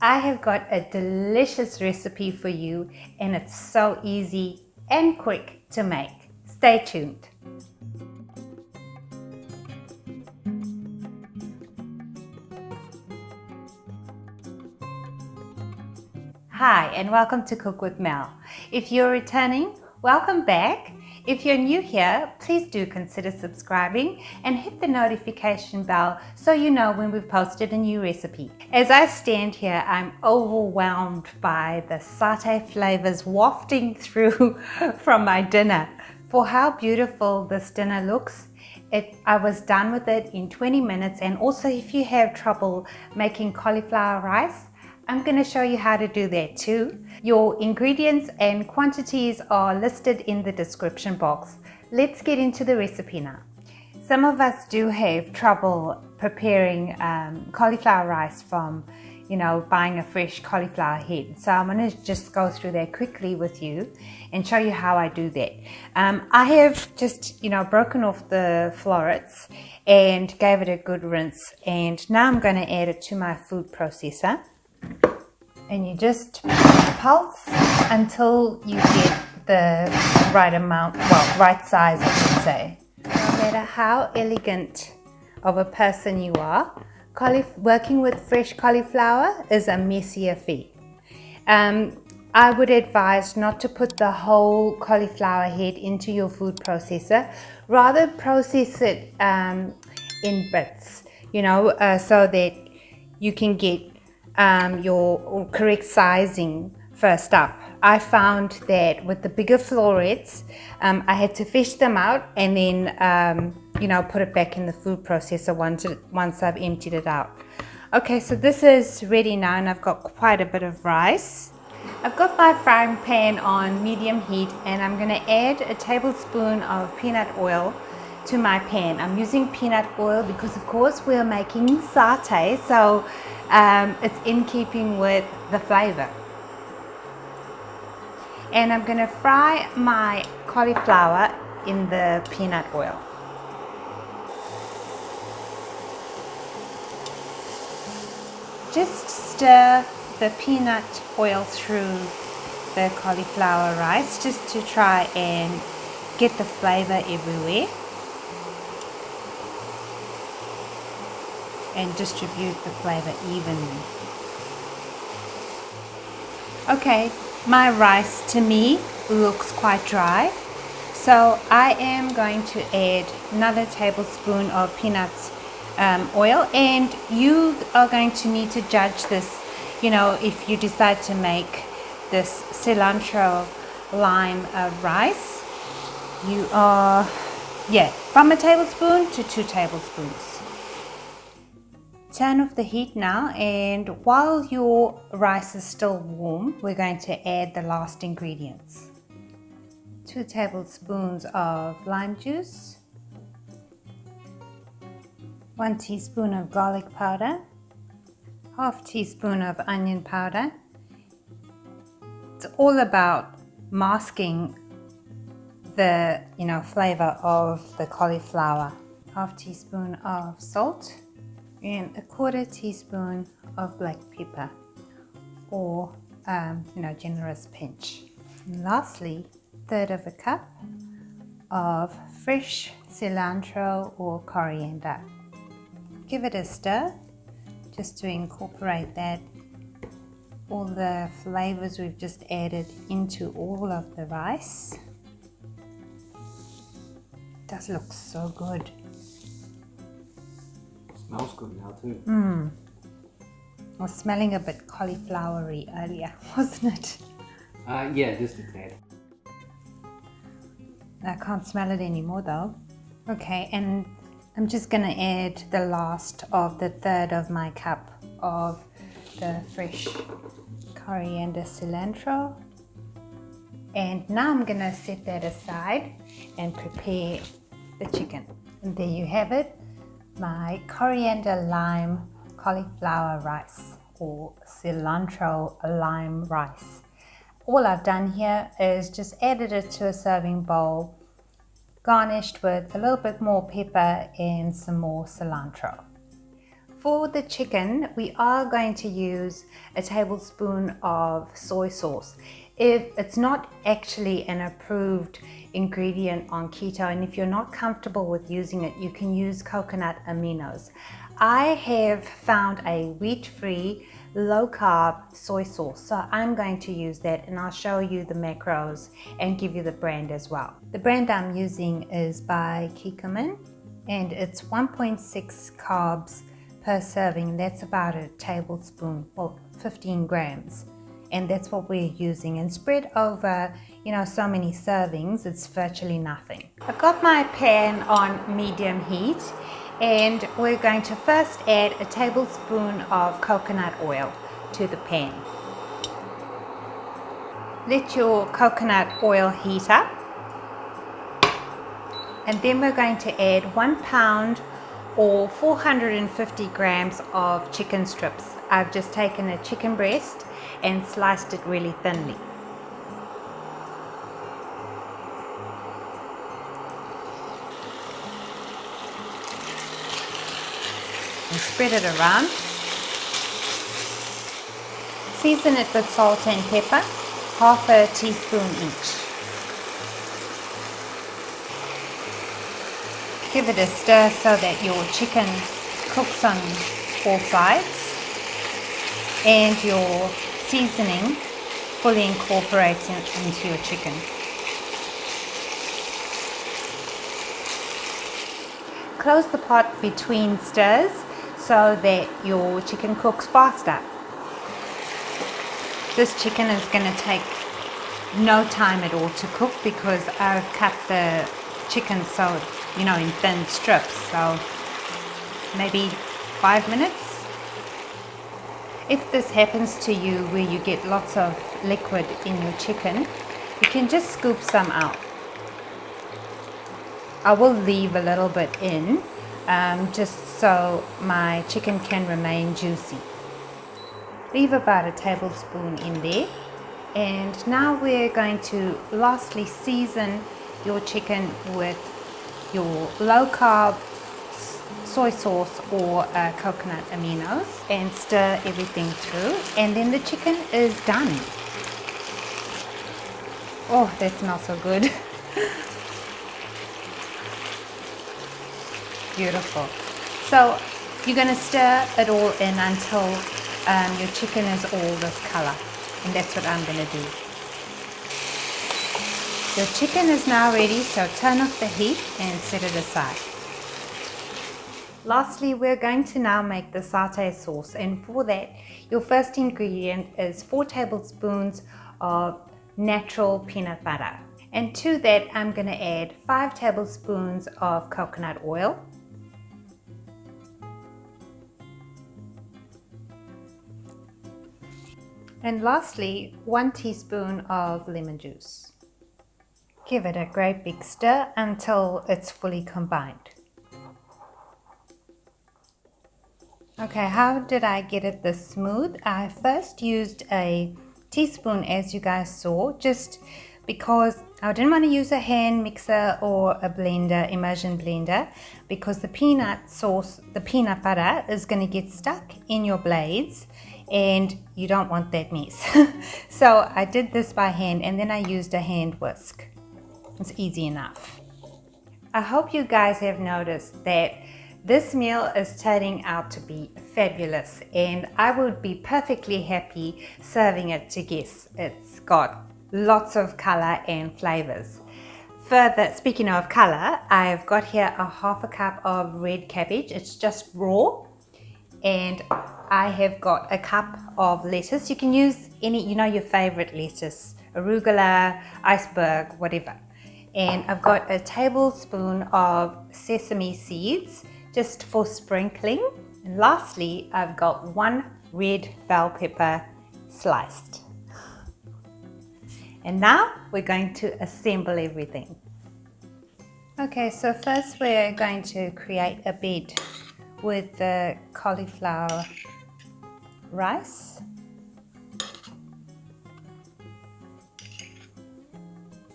I have got a delicious recipe for you, and it's so easy and quick to make. Stay tuned. Hi, and welcome to Cook with Mel. If you're returning, welcome back. If you're new here, please do consider subscribing and hit the notification bell so you know when we've posted a new recipe. As I stand here, I'm overwhelmed by the satay flavors wafting through from my dinner. For how beautiful this dinner looks, I was done with it in 20 minutes. And also, if you have trouble making cauliflower rice, I'm going to show you how to do that too. Your ingredients and quantities are listed in the description box. Let's get into the recipe now. Some of us do have trouble preparing cauliflower rice from, buying a fresh cauliflower head. So I'm going to just go through that quickly with you and show you how I do that. I have just, broken off the florets and gave it a good rinse. And now I'm going to add it to my food processor. And you just pulse until you get the right amount, right size, I should say. No matter how elegant of a person you are, working with fresh cauliflower is a messy affair. I would advise not to put the whole cauliflower head into your food processor. Rather process it in bits, so that you can get your correct sizing first up. I found that with the bigger florets, I had to fish them out and then put it back in the food processor once I've emptied it out. Okay, so this is ready now, and I've got quite a bit of rice. I've got my frying pan on medium heat, and I'm going to add a tablespoon of peanut oil to my pan. I'm using peanut oil because, of course, we're making satay, so it's in keeping with the flavor. And I'm going to fry my cauliflower in the peanut oil. Just stir the peanut oil through the cauliflower rice just to try and get the flavor everywhere and distribute the flavor evenly. Okay, my rice to me looks quite dry, so I am going to add another tablespoon of peanuts oil, and you are going to need to judge this, if you decide to make this cilantro lime rice. You are, from a tablespoon to 2 tablespoons. Turn off the heat now, and while your rice is still warm, we're going to add the last ingredients. 2 tablespoons of lime juice, 1 teaspoon of garlic powder, half teaspoon of onion powder. It's all about masking the flavor of the cauliflower. Half teaspoon of salt and a 1/4 teaspoon of black pepper, or generous pinch. And lastly, 1/3 cup of fresh cilantro or coriander. Give it a stir just to incorporate all the flavors we've just added into all of the rice. It does look so good. Smells good now too. I was smelling a bit cauliflowery earlier, wasn't it? Yeah, just a tad. I can't smell it anymore though. Okay, and I'm just going to add the last of the 1/3 of my cup of the fresh coriander cilantro. And now I'm going to set that aside and prepare the chicken. And there you have it, my coriander lime cauliflower rice, or cilantro lime rice. All I've done here is just added it to a serving bowl, garnished with a little bit more pepper and some more cilantro. For the chicken, we are going to use a tablespoon of soy sauce. If it's not actually an approved ingredient on keto, and if you're not comfortable with using it, you can use Coconut Aminos. I have found a wheat-free, low-carb soy sauce, so I'm going to use that, and I'll show you the macros and give you the brand as well. The brand I'm using is by Keto, and it's 1.6 carbs per serving. That's about a tablespoon, well, 15 grams. And that's what we're using, and spread over, so many servings, it's virtually nothing. I've got my pan on medium heat, and we're going to first add a tablespoon of coconut oil to the pan. Let your coconut oil heat up, and then we're going to add 1 pound or 450 grams of chicken strips. I've just taken a chicken breast and sliced it really thinly. And spread it around. Season it with salt and pepper, half a teaspoon each. Give it a stir so that your chicken cooks on all sides and your seasoning fully incorporates into your chicken. Close the pot between stirs so that your chicken cooks faster. This chicken is going to take no time at all to cook because I've cut the chicken so, in thin strips, so maybe 5 minutes. If this happens to you where you get lots of liquid in your chicken, you can just scoop some out. I will leave a little bit in, just so my chicken can remain juicy. Leave about a tablespoon in there. And now we're going to lastly season your chicken with your low carb soy sauce or coconut aminos, and stir everything through, and then the chicken is done. Oh, that smells so good. Beautiful. So you're going to stir it all in until your chicken is all this color, and that's what I'm going to do. Your chicken is now ready, so turn off the heat and set it aside. Lastly, we're going to now make the satay sauce, and for that, your first ingredient is 4 tablespoons of natural peanut butter. And to that, I'm going to add 5 tablespoons of coconut oil, and lastly, 1 teaspoon of lemon juice. Give it a great big stir until it's fully combined. Okay, how did I get it this smooth? I first used a teaspoon, as you guys saw, just because I didn't want to use a hand mixer or a blender, immersion blender, because the peanut sauce, the peanut butter is going to get stuck in your blades and you don't want that mess. So I did this by hand, and then I used a hand whisk. It's easy enough. I hope you guys have noticed that this meal is turning out to be fabulous, and I would be perfectly happy serving it to guests. It's got lots of color and flavors. Further, speaking of color, I've got here a half a cup of red cabbage. It's just raw, and I have got a cup of lettuce. You can use any, your favorite lettuce, arugula, iceberg, whatever. And I've got a tablespoon of sesame seeds, just for sprinkling. And lastly, I've got 1 red bell pepper sliced. And now we're going to assemble everything. Okay, so first we're going to create a bed with the cauliflower rice.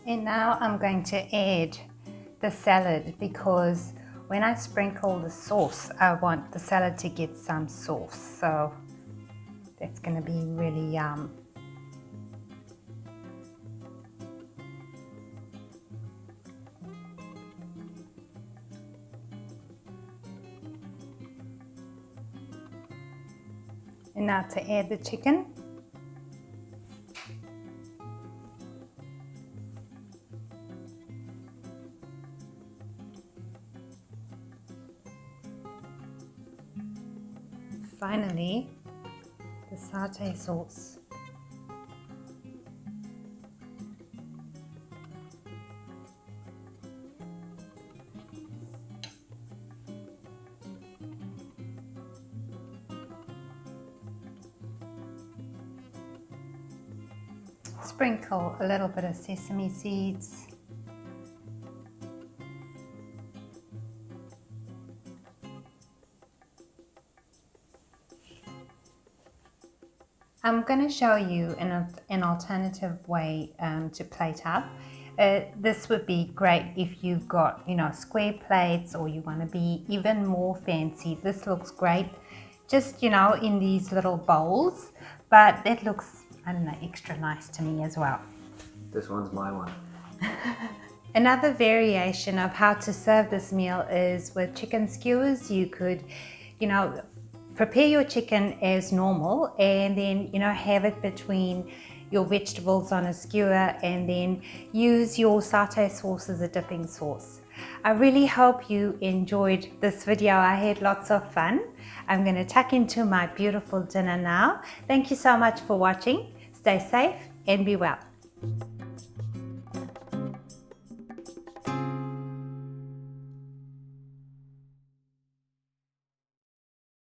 And now I'm going to add the salad, because when I sprinkle the sauce, I want the salad to get some sauce, so that's going to be really yum. And now to add the chicken. Finally, the satay sauce. Sprinkle a little bit of sesame seeds. I'm going to show you an alternative way to plate up. This would be great if you've got, square plates, or you want to be even more fancy. This looks great just, in these little bowls, but that looks, I don't know, extra nice to me as well. This one's my one. Another variation of how to serve this meal is with chicken skewers. You could, prepare your chicken as normal and then, have it between your vegetables on a skewer and then use your satay sauce as a dipping sauce. I really hope you enjoyed this video. I had lots of fun. I'm going to tuck into my beautiful dinner now. Thank you so much for watching. Stay safe and be well.